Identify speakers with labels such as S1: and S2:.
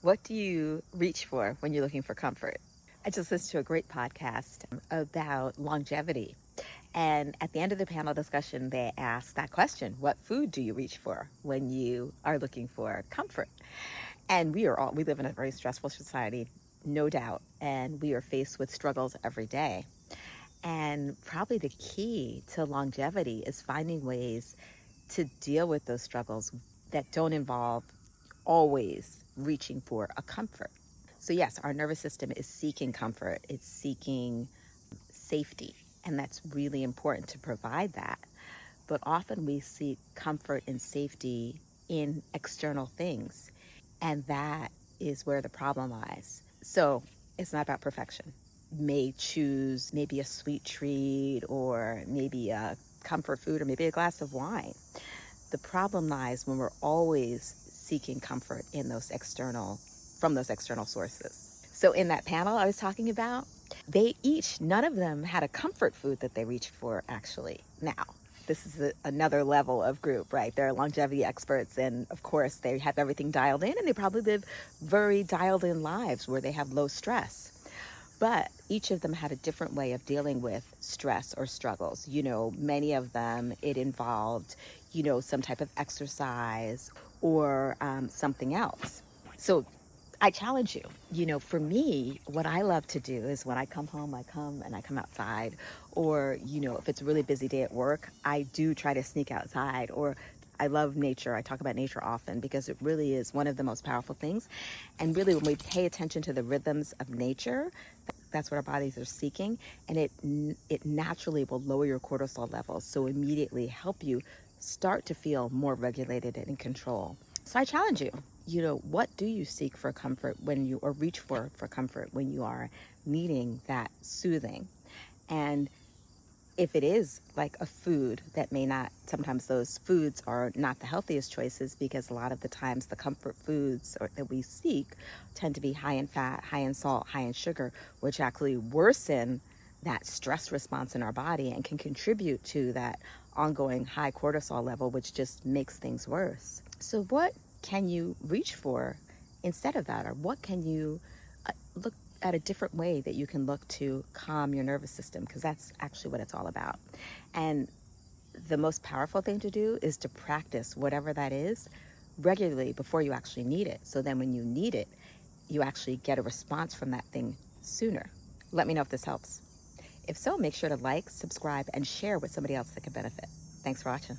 S1: What do you reach for when you're looking for comfort? I just listened to a great podcast about longevity. And at the end of the panel discussion, they asked that question: what food do you reach for when you are looking for comfort? And we live in a very stressful society, no doubt, and we are faced with struggles every day. And probably the key to longevity is finding ways to deal with those struggles that don't involve always reaching for a comfort. So yes, our nervous system is seeking comfort. It's seeking safety. And that's really important to provide that. But often we seek comfort and safety in external things. And that is where the problem lies. So it's not about perfection. You may choose maybe a sweet treat or maybe a comfort food or maybe a glass of wine. The problem lies when we're always seeking comfort in from those external sources. So in that panel I was talking about, none of them had a comfort food that they reached for, actually. Now, this is another level of group, right? They're longevity experts, and of course they have everything dialed in, and they probably live very dialed in lives where they have low stress. But each of them had a different way of dealing with stress or struggles. Many of them, it involved, some type of exercise or something else. So I challenge you. For me, what I love to do is when I come home, I come outside. Or, if it's a really busy day at work, I do try to sneak outside. Or I love nature. I talk about nature often because it really is one of the most powerful things. And really, when we pay attention to the rhythms of nature, that's what our bodies are seeking. And it naturally will lower your cortisol levels. So immediately help you start to feel more regulated and in control. So I challenge you. What do you seek for comfort or reach for comfort when you are needing that soothing? And if it is like a food that sometimes those foods are not the healthiest choices, because a lot of the times the comfort foods that we seek tend to be high in fat, high in salt, high in sugar, which actually worsen that stress response in our body and can contribute to that ongoing high cortisol level, which just makes things worse. So what can you reach for instead of that? Or what can you look at a different way that you can look to calm your nervous system? Because that's actually what it's all about. And the most powerful thing to do is to practice whatever that is regularly before you actually need it. So then when you need it, you actually get a response from that thing sooner. Let me know if this helps. If so, make sure to like, subscribe, and share with somebody else that can benefit. Thanks for watching.